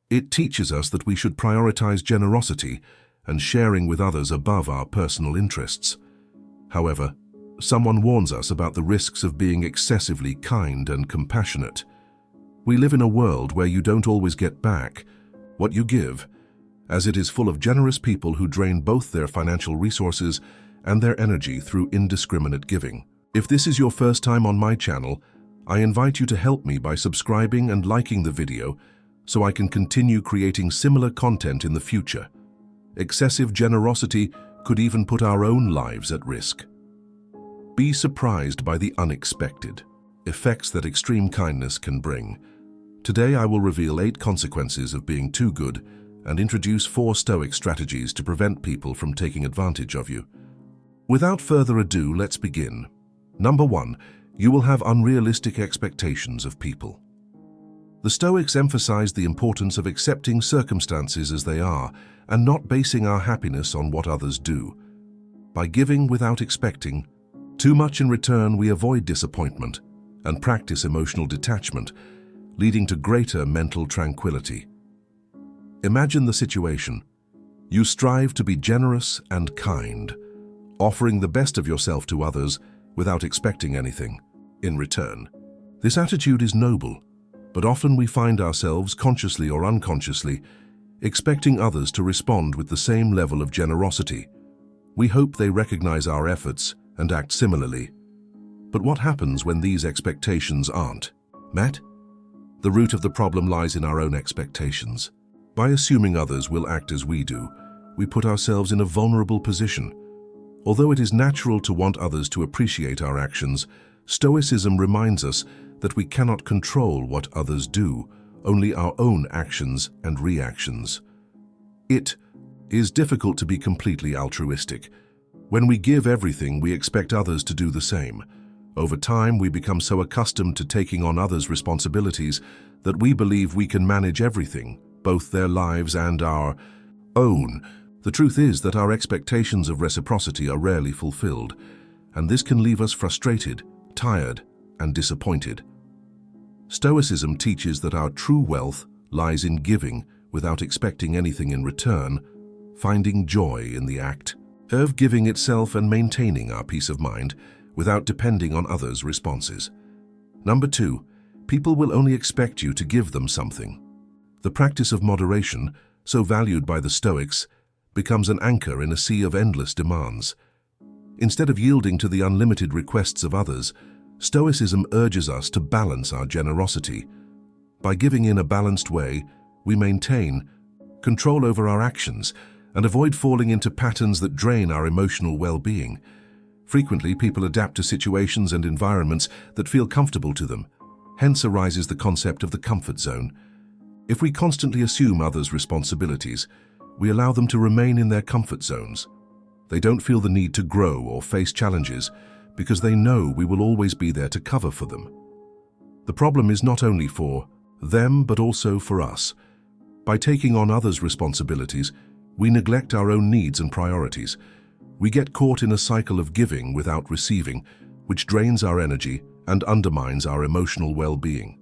It teaches us that we should prioritize generosity and sharing with others above our personal interests. However, someone warns us about the risks of being excessively kind and compassionate. We live in a world where you don't always get back what you give, as it is full of generous people who drain both their financial resources and their energy through indiscriminate giving. If this is your first time on my channel, I invite you to help me by subscribing and liking the video so I can continue creating similar content in the future. Excessive generosity could even put our own lives at risk. Be surprised by the unexpected effects that extreme kindness can bring. Today I will reveal 8 consequences of being too good and introduce 4 Stoic strategies to prevent people from taking advantage of you. Without further ado, let's begin. Number 1. You will have unrealistic expectations of people. The Stoics emphasize the importance of accepting circumstances as they are and not basing our happiness on what others do. By giving without expecting too much in return, we avoid disappointment and practice emotional detachment, leading to greater mental tranquility. Imagine the situation. You strive to be generous and kind, offering the best of yourself to others without expecting anything in return. This attitude is noble, but often we find ourselves, consciously or unconsciously, expecting others to respond with the same level of generosity. We hope they recognize our efforts and act similarly. But what happens when these expectations aren't met? The root of the problem lies in our own expectations. By assuming others will act as we do, we put ourselves in a vulnerable position. Although it is natural to want others to appreciate our actions, Stoicism reminds us that we cannot control what others do, only our own actions and reactions. It is difficult to be completely altruistic. When we give everything, we expect others to do the same. Over time, we become so accustomed to taking on others' responsibilities that we believe we can manage everything, both their lives and our own. The truth is that our expectations of reciprocity are rarely fulfilled, and this can leave us frustrated, tired, and disappointed. Stoicism teaches that our true wealth lies in giving without expecting anything in return, finding joy in the act of giving itself and maintaining our peace of mind without depending on others' responses. Number 2, people will only expect you to give them something. The practice of moderation, so valued by the Stoics, becomes an anchor in a sea of endless demands. Instead of yielding to the unlimited requests of others, Stoicism urges us to balance our generosity. By giving in a balanced way, we maintain control over our actions and avoid falling into patterns that drain our emotional well-being. Frequently, people adapt to situations and environments that feel comfortable to them. Hence arises the concept of the comfort zone. If we constantly assume others' responsibilities, we allow them to remain in their comfort zones. They don't feel the need to grow or face challenges because they know we will always be there to cover for them. The problem is not only for them, but also for us. By taking on others' responsibilities, we neglect our own needs and priorities. We get caught in a cycle of giving without receiving, which drains our energy and undermines our emotional well-being.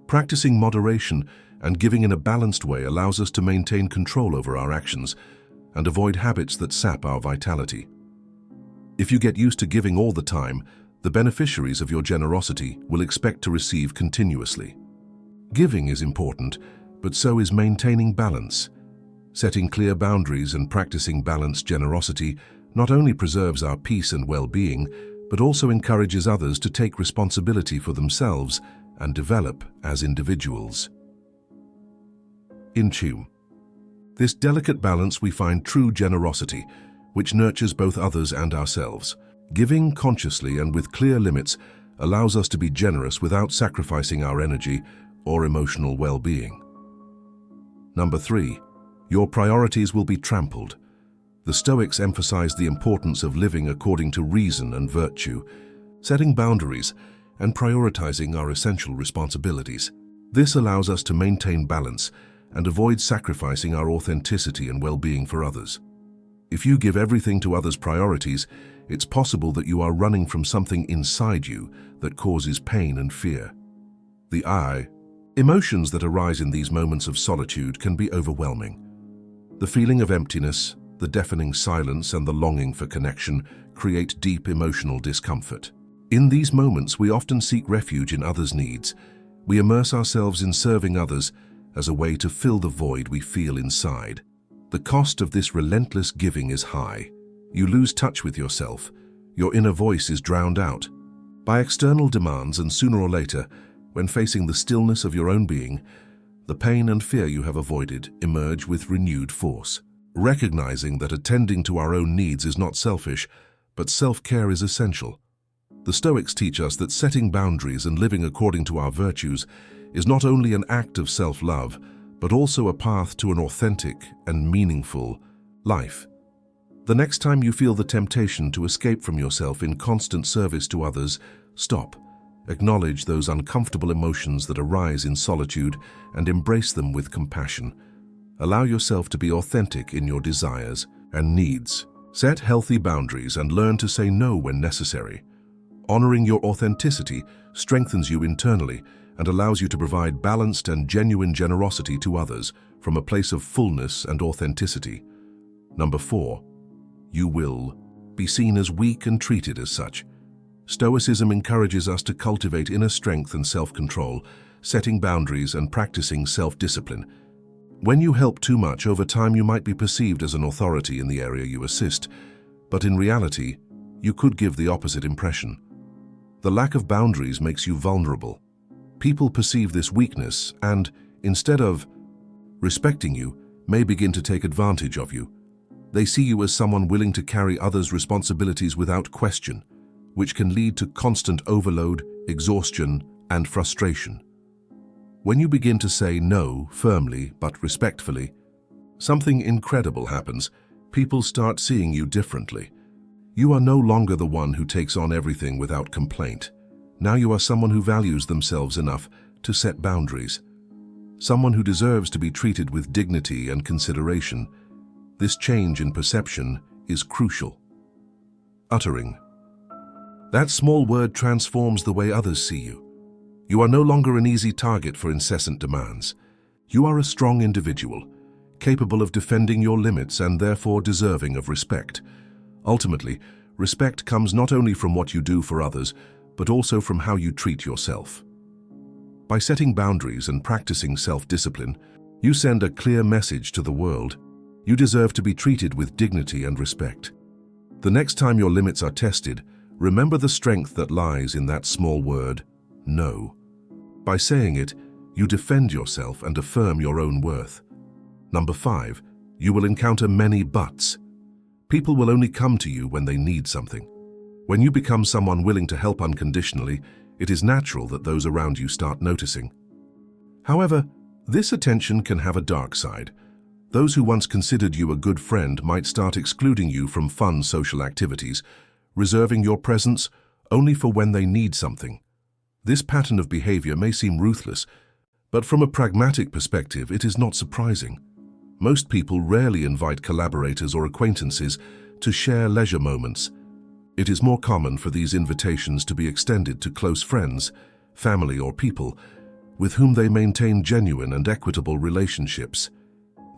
Practicing moderation and giving in a balanced way allows us to maintain control over our actions and avoid habits that sap our vitality. If you get used to giving all the time, the beneficiaries of your generosity will expect to receive continuously. Giving is important, but so is maintaining balance. Setting clear boundaries and practicing balanced generosity not only preserves our peace and well-being, but also encourages others to take responsibility for themselves and develop as individuals. In tune. This delicate balance we find true generosity, which nurtures both others and ourselves. Giving consciously and with clear limits allows us to be generous without sacrificing our energy or emotional well-being. Number 3. Your priorities will be trampled. The Stoics emphasize the importance of living according to reason and virtue, setting boundaries, and prioritizing our essential responsibilities. This allows us to maintain balance and avoid sacrificing our authenticity and well-being for others. If you give everything to others' priorities, it's possible that you are running from something inside you that causes pain and fear. The I Emotions that arise in these moments of solitude can be overwhelming. The feeling of emptiness, the deafening silence, and the longing for connection create deep emotional discomfort. In these moments, we often seek refuge in others' needs. We immerse ourselves in serving others as a way to fill the void we feel inside. The cost of this relentless giving is high. You lose touch with yourself. Your inner voice is drowned out by external demands, and sooner or later, when facing the stillness of your own being, the pain and fear you have avoided emerge with renewed force. Recognizing that attending to our own needs is not selfish, but self-care is essential. The Stoics teach us that setting boundaries and living according to our virtues is not only an act of self-love, but also a path to an authentic and meaningful life. The next time you feel the temptation to escape from yourself in constant service to others, stop. Acknowledge those uncomfortable emotions that arise in solitude and embrace them with compassion. Allow yourself to be authentic in your desires and needs. Set healthy boundaries and learn to say no when necessary. Honoring your authenticity strengthens you internally and allows you to provide balanced and genuine generosity to others from a place of fullness and authenticity. Number 4, you will be seen as weak and treated as such. Stoicism encourages us to cultivate inner strength and self-control, setting boundaries and practicing self-discipline. When you help too much, over time you might be perceived as an authority in the area you assist, but in reality, you could give the opposite impression. The lack of boundaries makes you vulnerable. People perceive this weakness and, instead of respecting you, may begin to take advantage of you. They see you as someone willing to carry others' responsibilities without question, which can lead to constant overload, exhaustion, and frustration. When you begin to say no firmly but respectfully, something incredible happens. People start seeing you differently. You are no longer the one who takes on everything without complaint. Now you are someone who values themselves enough to set boundaries. Someone who deserves to be treated with dignity and consideration. This change in perception is crucial. Uttering. That small word transforms the way others see you. You are no longer an easy target for incessant demands. You are a strong individual, capable of defending your limits and therefore deserving of respect. Ultimately, respect comes not only from what you do for others, but also from how you treat yourself. By setting boundaries and practicing self-discipline, you send a clear message to the world. You deserve to be treated with dignity and respect. The next time your limits are tested, remember the strength that lies in that small word, no. By saying it, you defend yourself and affirm your own worth. Number 5, you will encounter many buts. People will only come to you when they need something. When you become someone willing to help unconditionally, it is natural that those around you start noticing. However, this attention can have a dark side. Those who once considered you a good friend might start excluding you from fun social activities, reserving your presence only for when they need something. This pattern of behavior may seem ruthless, but from a pragmatic perspective, it is not surprising. Most people rarely invite collaborators or acquaintances to share leisure moments. It is more common for these invitations to be extended to close friends, family, or people with whom they maintain genuine and equitable relationships.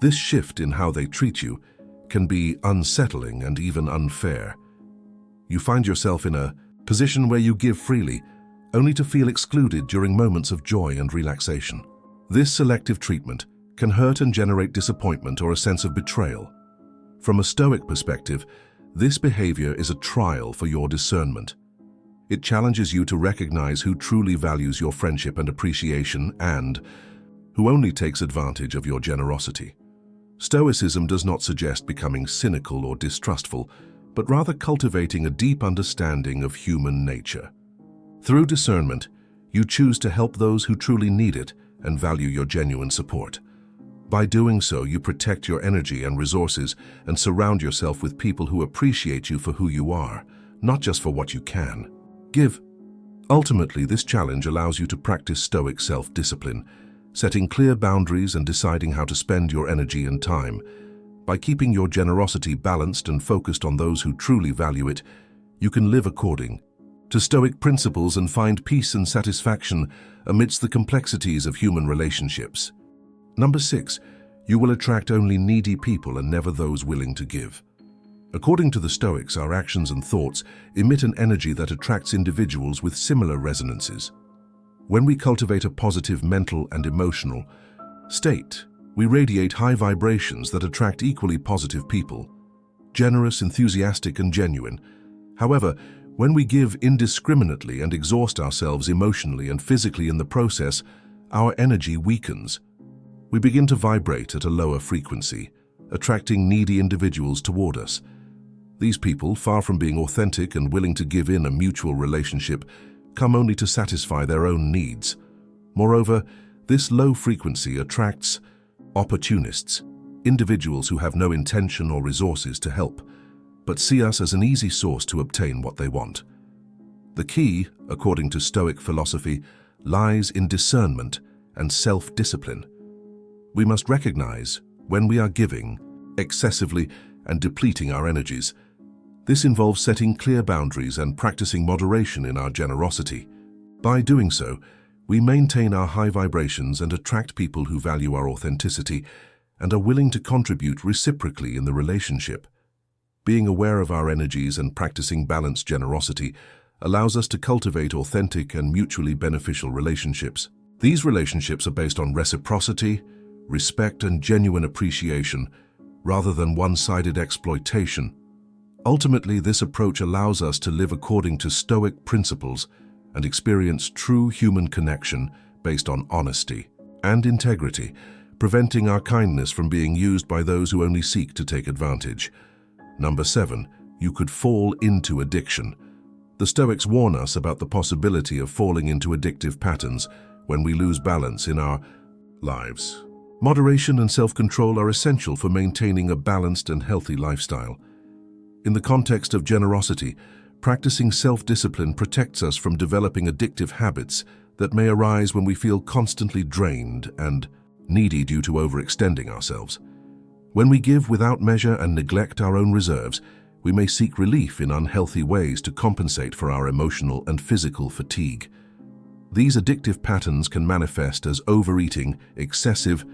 This shift in how they treat you can be unsettling and even unfair. You find yourself in a position where you give freely, only to feel excluded during moments of joy and relaxation. This selective treatment can hurt and generate disappointment or a sense of betrayal. From a Stoic perspective, this behavior is a trial for your discernment. It challenges you to recognize who truly values your friendship and appreciation and who only takes advantage of your generosity. Stoicism does not suggest becoming cynical or distrustful, but rather cultivating a deep understanding of human nature. Through discernment, you choose to help those who truly need it and value your genuine support. By doing so, you protect your energy and resources and surround yourself with people who appreciate you for who you are, not just for what you can give. Ultimately, this challenge allows you to practice Stoic self-discipline, setting clear boundaries and deciding how to spend your energy and time. By keeping your generosity balanced and focused on those who truly value it, you can live according to Stoic principles and find peace and satisfaction amidst the complexities of human relationships. Number 6. You will attract only needy people and never those willing to give. According to the Stoics, our actions and thoughts emit an energy that attracts individuals with similar resonances. When we cultivate a positive mental and emotional state, we radiate high vibrations that attract equally positive people, generous, enthusiastic, and genuine. However, when we give indiscriminately and exhaust ourselves emotionally and physically in the process, our energy weakens. We begin to vibrate at a lower frequency, attracting needy individuals toward us. These people, far from being authentic and willing to give in a mutual relationship, come only to satisfy their own needs. Moreover, this low frequency attracts opportunists, individuals who have no intention or resources to help, but see us as an easy source to obtain what they want. The key, according to Stoic philosophy, lies in discernment and self-discipline. We must recognize when we are giving excessively and depleting our energies. This involves setting clear boundaries and practicing moderation in our generosity. By doing so, we maintain our high vibrations and attract people who value our authenticity and are willing to contribute reciprocally in the relationship. Being aware of our energies and practicing balanced generosity allows us to cultivate authentic and mutually beneficial relationships. These relationships are based on reciprocity, respect, and genuine appreciation, rather than one-sided exploitation. Ultimately, this approach allows us to live according to Stoic principles and experience true human connection based on honesty and integrity, preventing our kindness from being used by those who only seek to take advantage. Number 7. You could fall into addiction. The Stoics warn us about the possibility of falling into addictive patterns when we lose balance in our lives. Moderation and self-control are essential for maintaining a balanced and healthy lifestyle. In the context of generosity, practicing self-discipline protects us from developing addictive habits that may arise when we feel constantly drained and needy due to overextending ourselves. When we give without measure and neglect our own reserves, we may seek relief in unhealthy ways to compensate for our emotional and physical fatigue. These addictive patterns can manifest as overeating, excessive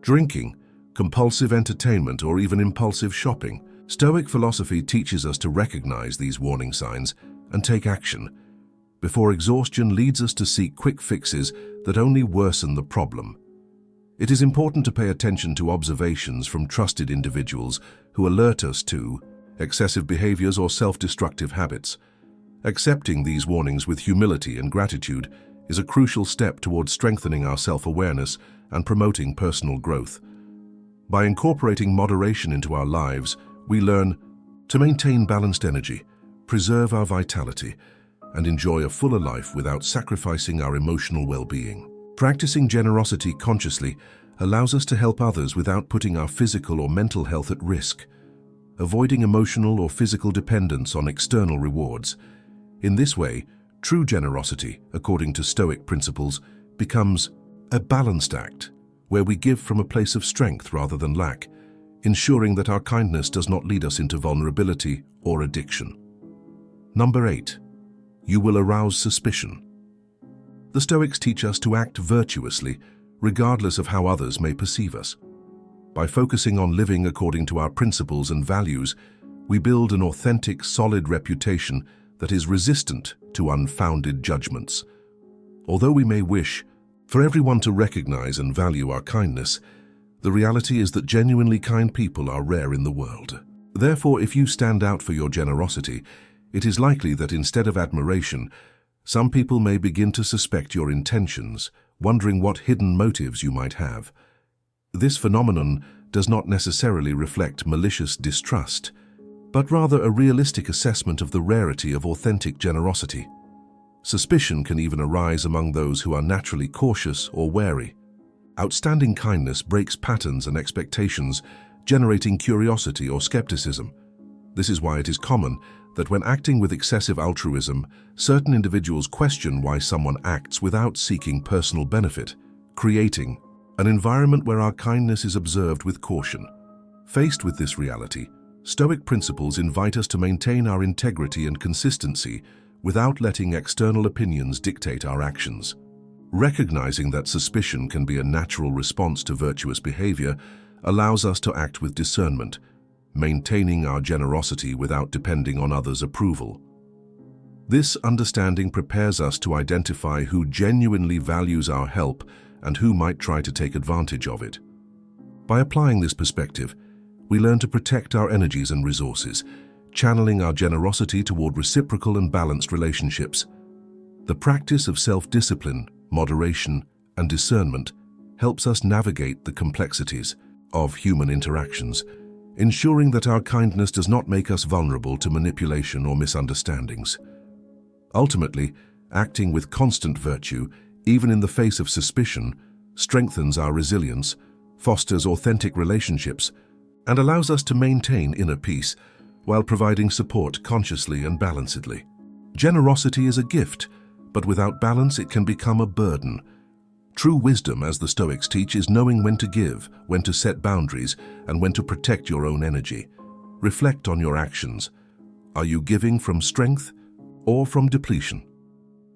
drinking, compulsive entertainment, or even impulsive shopping. Stoic philosophy teaches us to recognize these warning signs and take action before exhaustion leads us to seek quick fixes that only worsen the problem. It is important to pay attention to observations from trusted individuals who alert us to excessive behaviors or self-destructive habits. Accepting these warnings with humility and gratitude is a crucial step towards strengthening our self-awareness and promoting personal growth. By incorporating moderation into our lives, we learn to maintain balanced energy, preserve our vitality, and enjoy a fuller life without sacrificing our emotional well-being. Practicing generosity consciously allows us to help others without putting our physical or mental health at risk, avoiding emotional or physical dependence on external rewards. In this way, true generosity, according to Stoic principles, becomes a balanced act, where we give from a place of strength rather than lack, ensuring that our kindness does not lead us into vulnerability or addiction. Number 8. You will arouse suspicion. The Stoics teach us to act virtuously, regardless of how others may perceive us. By focusing on living according to our principles and values, we build an authentic, solid reputation that is resistant to unfounded judgments. Although we may wish for everyone to recognize and value our kindness, the reality is that genuinely kind people are rare in the world. Therefore, if you stand out for your generosity, it is likely that instead of admiration, some people may begin to suspect your intentions, wondering what hidden motives you might have. This phenomenon does not necessarily reflect malicious distrust, but rather a realistic assessment of the rarity of authentic generosity. Suspicion can even arise among those who are naturally cautious or wary. Outstanding kindness breaks patterns and expectations, generating curiosity or skepticism. This is why it is common that when acting with excessive altruism, certain individuals question why someone acts without seeking personal benefit, creating an environment where our kindness is observed with caution. Faced with this reality, Stoic principles invite us to maintain our integrity and consistency without letting external opinions dictate our actions. Recognizing that suspicion can be a natural response to virtuous behavior allows us to act with discernment, maintaining our generosity without depending on others' approval. This understanding prepares us to identify who genuinely values our help and who might try to take advantage of it. By applying this perspective, we learn to protect our energies and resources, channeling our generosity toward reciprocal and balanced relationships. The practice of self-discipline, moderation, and discernment helps us navigate the complexities of human interactions, ensuring that our kindness does not make us vulnerable to manipulation or misunderstandings. Ultimately, acting with constant virtue, even in the face of suspicion, strengthens our resilience, fosters authentic relationships, and allows us to maintain inner peace while providing support consciously and balancedly. Generosity is a gift, but without balance it can become a burden. True wisdom, as the Stoics teach, is knowing when to give, when to set boundaries, and when to protect your own energy. Reflect on your actions. Are you giving from strength or from depletion?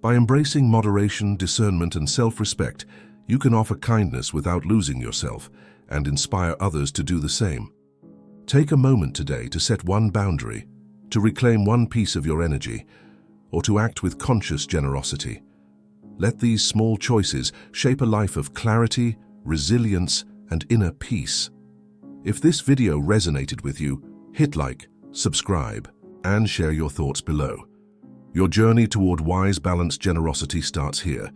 By embracing moderation, discernment, and self-respect, you can offer kindness without losing yourself and inspire others to do the same. Take a moment today to set one boundary, to reclaim one piece of your energy, or to act with conscious generosity. Let these small choices shape a life of clarity, resilience, and inner peace. If this video resonated with you, hit like, subscribe, and share your thoughts below. Your journey toward wise, balanced generosity starts here.